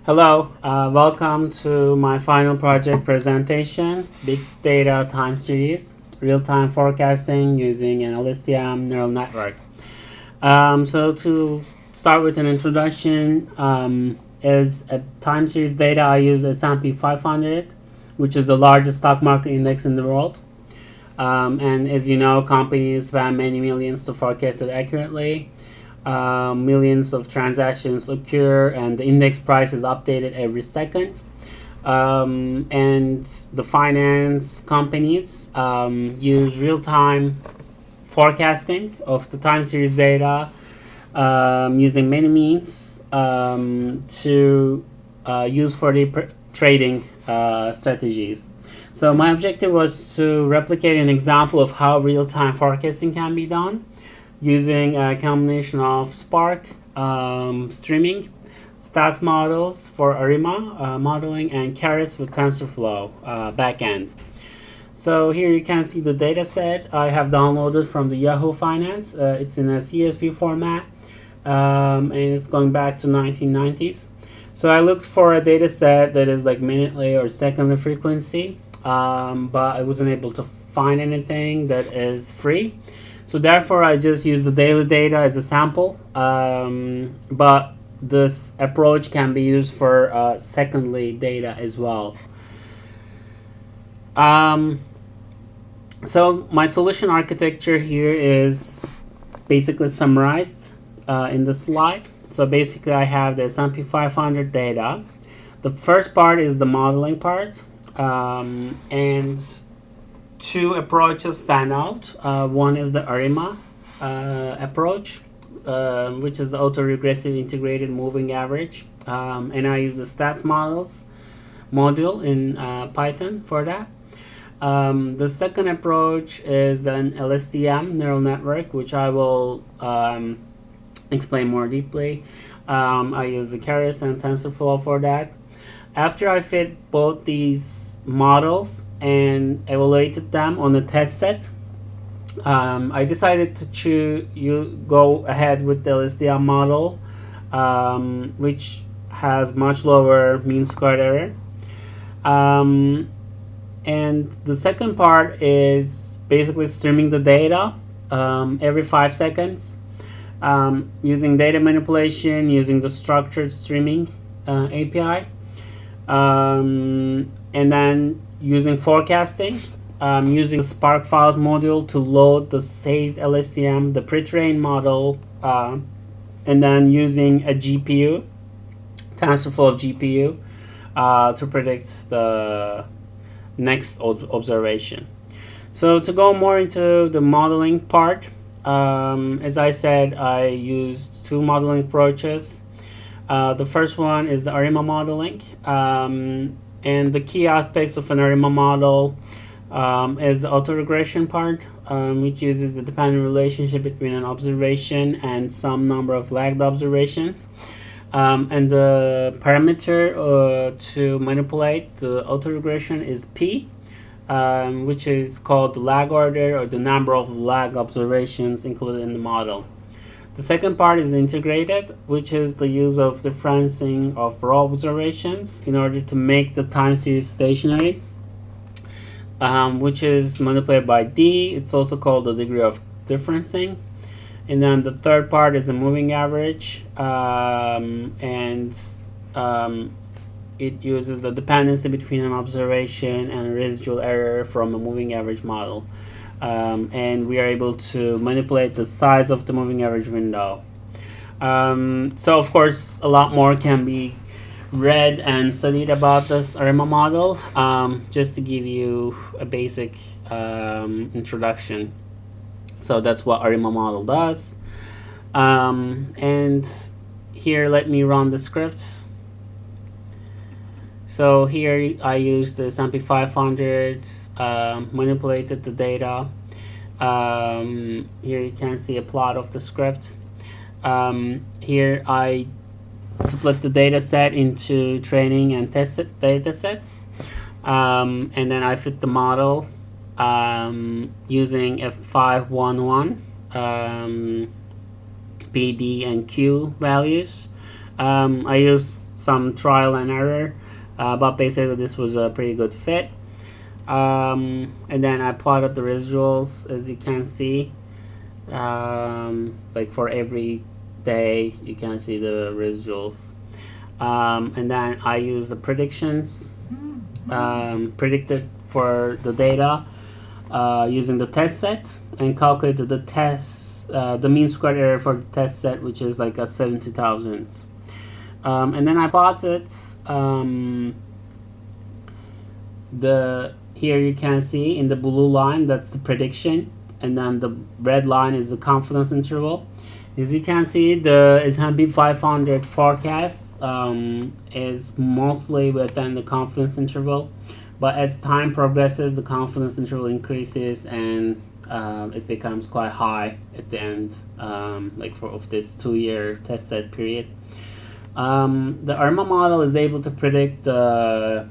Hello, welcome to my final project presentation, Big Data Time Series, Real-Time Forecasting using an LSTM neural network. So to start with an introduction, as a time series data, I use S&P 500, which is the largest stock market index in the world. And as you know, companies spend many millions to forecast it accurately. Millions of transactions occur, and the index price is updated every second. And the finance companies use real-time forecasting of the time series data using many means to use for the trading strategies. So my objective was to replicate an example of how real-time forecasting can be done using a combination of Spark, streaming, stats models for ARIMA modeling, and Keras with TensorFlow backend. So here you can see the data set I have downloaded from the Yahoo Finance. It's in a CSV format, and it's going back to 1990s. So I looked for a data set that is like minutely or secondly frequency, but I wasn't able to find anything that is free. So therefore, I just use the daily data as a sample, but this approach can be used for secondly data as well. So my solution architecture here is basically summarized in the slide. So basically, I have the S&P 500 data. The first part is the modeling part, and two approaches stand out. One is the ARIMA approach, which is the autoregressive integrated moving average, and I use the stats models module in Python for that. The second approach is an LSTM neural network, which I will explain more deeply. I use the Keras and TensorFlow for that. After I fit both these models and evaluated them on a test set, I decided to go ahead with the LSTM model, which has much lower mean squared error. And the second part is basically streaming the data every 5 seconds, using data manipulation, using the structured streaming API, and then using forecasting, using the Spark Files module to load the saved LSTM, the pre-trained model, and then using a GPU, TensorFlow GPU, to predict the next observation. So to go more into the modeling part, as I said, I used two modeling approaches. The first one is the ARIMA modeling, and the key aspects of an ARIMA model is the autoregression part, which uses the dependent relationship between an observation and some number of lagged observations. And the parameter to manipulate the autoregression is P, which is called the lag order, or the number of lag observations included in the model. The second part is integrated, which is the use of differencing of raw observations in order to make the time series stationary, which is manipulated by D. It's also called the degree of differencing. And then the third part is a moving average, and it uses the dependency between an observation and a residual error from a moving average model. And we are able to manipulate the size of the moving average window. So of course, a lot more can be read and studied about this ARIMA model. Just to give you a basic introduction. So that's what ARIMA model does. And here, let me run the script. So here I used the S&P 500, manipulated the data. Here you can see a plot of the script. Here I split the data set into training and test data sets. And then I fit the model using a 511 PD and Q values I used some trial and error, but basically this was a pretty good fit. And then I plotted the residuals, as you can see. Like for every day, you can see the residuals. And then I use the predictions predicted for the data using the test set, and calculated the mean squared error for the test set, which is like a 70,000. And then I plotted here you can see in the blue line, that's the prediction, and then the red line is the confidence interval. As you can see, the S&P 500 forecast is mostly within the confidence interval, but as time progresses, the confidence interval increases, and it becomes quite high at the end, like of this 2-year test set period. The IRMA model is able to predict the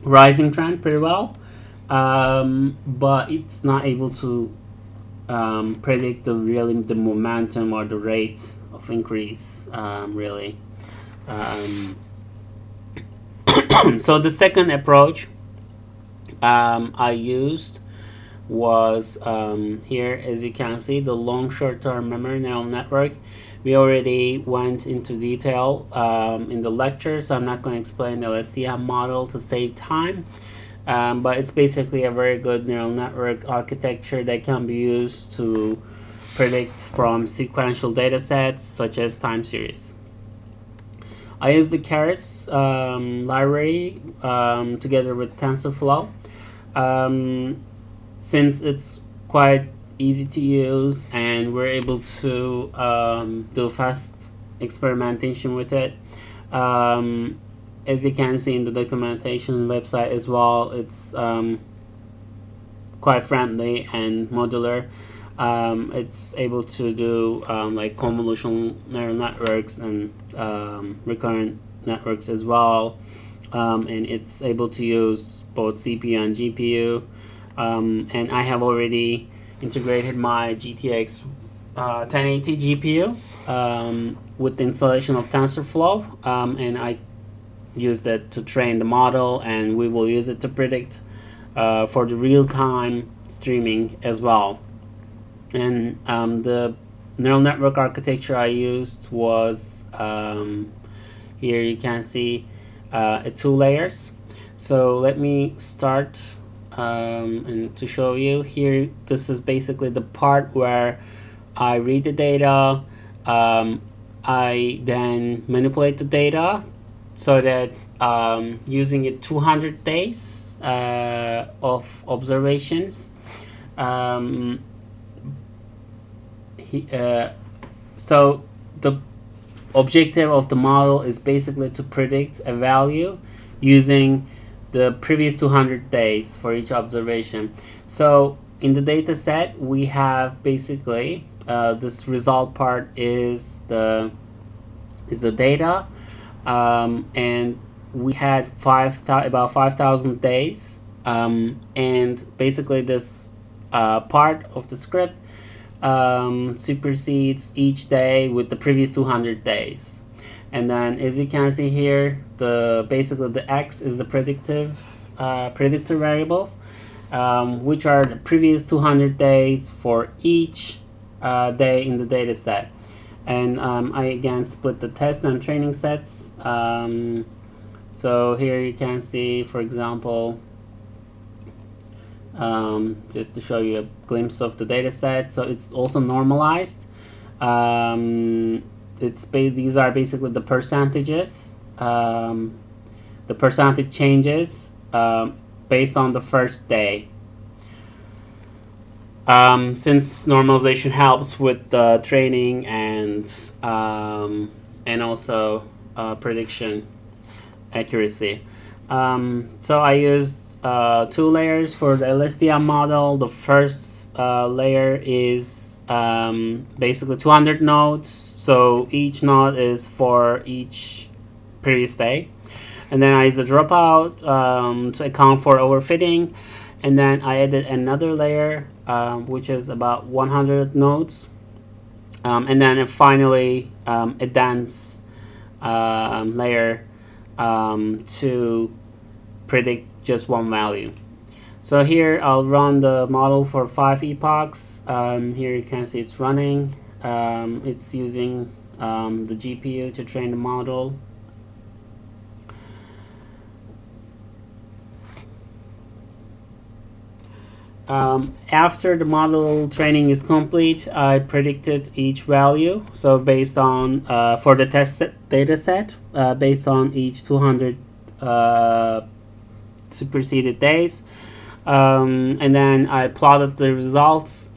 rising trend pretty well, but it's not able to predict the momentum or the rate of increase, really. So the second approach I used was here, as you can see, the long short-term memory neural network. We already went into detail in the lecture, so I'm not going to explain the LSTM model to save time. But it's basically a very good neural network architecture that can be used to predict from sequential data sets such as time series. I use the Keras library together with TensorFlow. Since it's quite easy to use and we're able to do fast experimentation with it, as you can see in the documentation website as well, it's quite friendly and modular. It's able to do like convolutional neural networks and recurrent networks as well, and it's able to use both CPU and GPU. And I have already integrated my GTX 1080 GPU with the installation of TensorFlow, and I use that to train the model, and we will use it to predict for the real-time streaming as well. And the neural network architecture I used was here you can see 2 layers. So let me start and to show you here. This is basically the part where I read the data, I then manipulate the data so that using it 200 days of observations, so the objective of the model is basically to predict a value using the previous 200 days for each observation. So in the data set, we have basically this result part is the data, and we had about 5,000 days, and basically this part of the script supersedes each day with the previous 200 days. And then, as you can see here, basically the x is the predictor variables, which are the previous 200 days for each day in the data set. And I again split the test and training sets. So here you can see, for example, just to show you a glimpse of the data set. So it's also normalized. These are basically the percentages, the percentage changes based on the first day. Since normalization helps with training and also prediction accuracy. So I used 2 layers for the LSTM model. The first layer is basically 200 nodes, so each node is for each previous day. And then I used a dropout to account for overfitting, and then I added another layer which is about 100 nodes, and then finally a dense layer to predict just one value. So here I'll run the model for 5 epochs. Here you can see it's running. It's using the GPU to train the model. After the model training is complete, I predicted each value. So based on for the test data set, based on each 200 superseded days, and then I plotted the results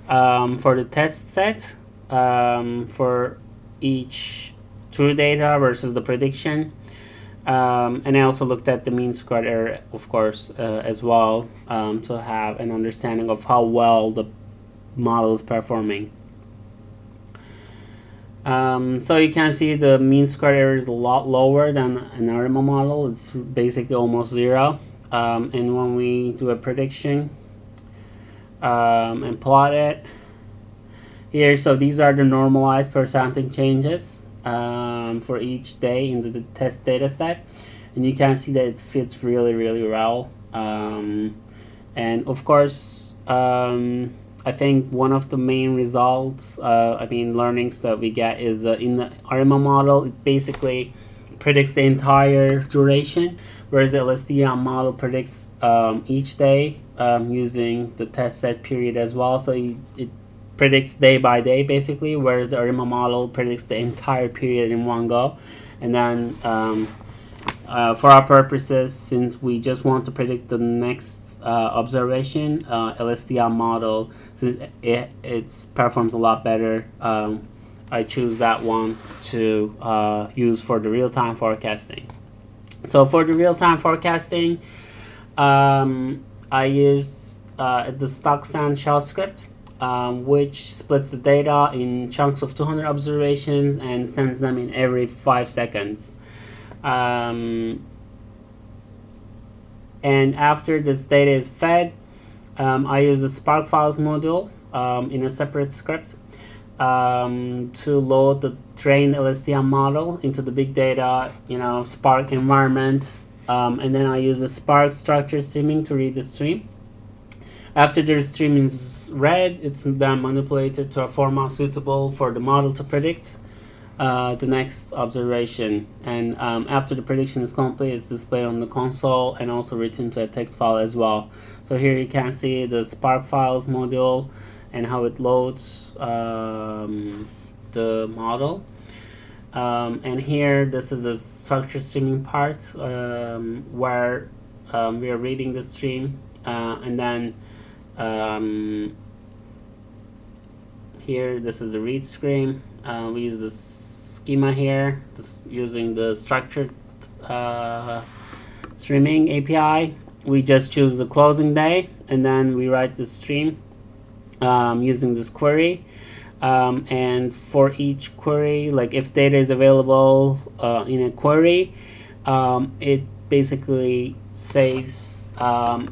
for the test set for each true data versus the prediction. And I also looked at the mean squared error, of course, as well, to have an understanding of how well the model is performing. So you can see the mean squared error is a lot lower than an ARIMA model. It's basically almost 0. And when we do a prediction and plot it here, so these are the normalized percentage changes for each day in the test data set, and you can see that it fits really well. And of course, I think one of the main results, learnings that we get is that in the ARIMA model, it basically predicts the entire duration, whereas the LSTM model predicts each day using the test set period as well. So it predicts day by day basically, whereas the ARIMA model predicts the entire period in one go. And then for our purposes, since we just want to predict the next observation, LSTM model, since it performs a lot better, I choose that one to use for the real-time forecasting. So for the real-time forecasting, I used the StockSand shell script, which splits the data in chunks of 200 observations and sends them in every 5 seconds. And after this data is fed, I use the Spark Files module in a separate script to load the trained LSTM model into the big data, Spark environment, and then I use the Spark structure streaming to read the stream. After the stream is read, it's then manipulated to a format suitable for the model to predict the next observation. And after the prediction is complete, it's displayed on the console and also written to a text file as well. So here you can see the Spark Files module and how it loads the model. And here, this is the structure streaming part where we are reading the stream, and then here, this is the read stream. We use the schema here, using the structured streaming API. We just choose the closing day, and then we write the stream using this query. And for each query, like if data is available in a query, it basically saves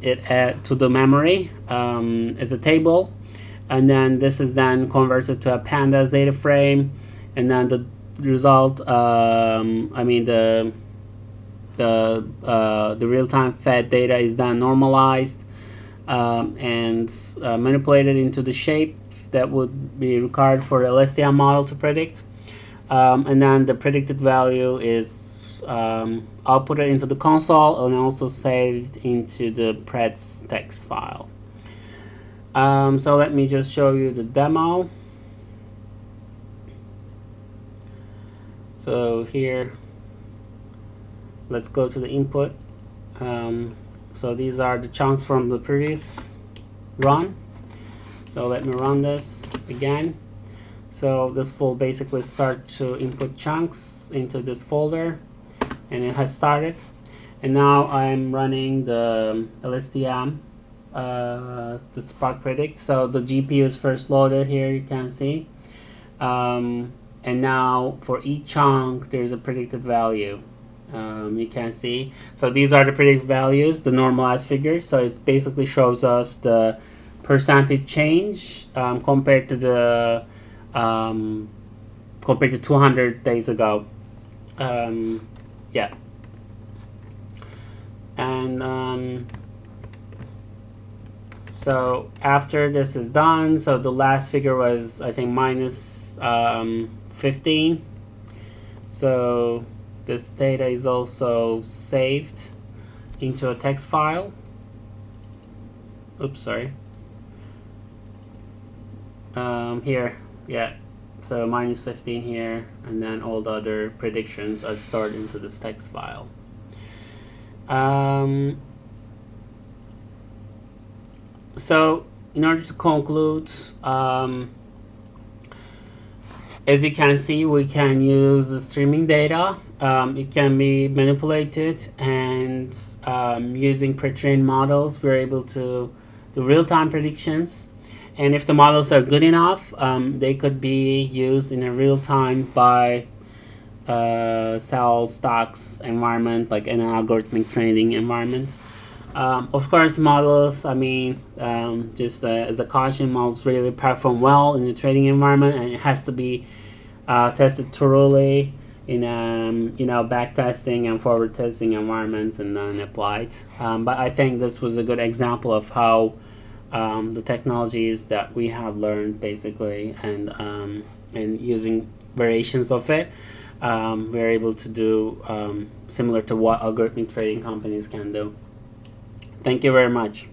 it to the memory as a table, and then this is then converted to a pandas data frame, and then the result, the real-time fed data is then normalized and manipulated into the shape that would be required for the LSTM model to predict, and then the predicted value is outputted into the console and also saved into the preds text file. So let me just show you the demo. So here, let's go to the input. So these are the chunks from the previous run. So let me run this again. So this will basically start to input chunks into this folder, and it has started. And now I'm running the LSTM, the Spark Predict. So the GPU is first loaded here, you can see. And now for each chunk, there's a predicted value. You can see. So these are the predicted values, the normalized figures. So it basically shows us the percentage change compared to 200 days ago. Yeah. And so after this is done, so the last figure was, I think, minus 15. So this data is also saved into a text file. Oops, sorry. Here, yeah. So minus 15 here, and then all the other predictions are stored into this text file. So in order to conclude, as you can see, we can use the streaming data. It can be manipulated, and using pre-trained models, we're able to do real-time predictions. And if the models are good enough, they could be used in a real time by cell stocks environment, like in an algorithmic training environment. Of course, models, I mean, just as a caution, models really perform well in the trading environment, and it has to be tested thoroughly in back testing and forward testing environments, and then applied. But I think this was a good example of how the technologies that we have learned, basically, and using variations of it, we're able to do similar to what algorithmic trading companies can do. Thank you very much.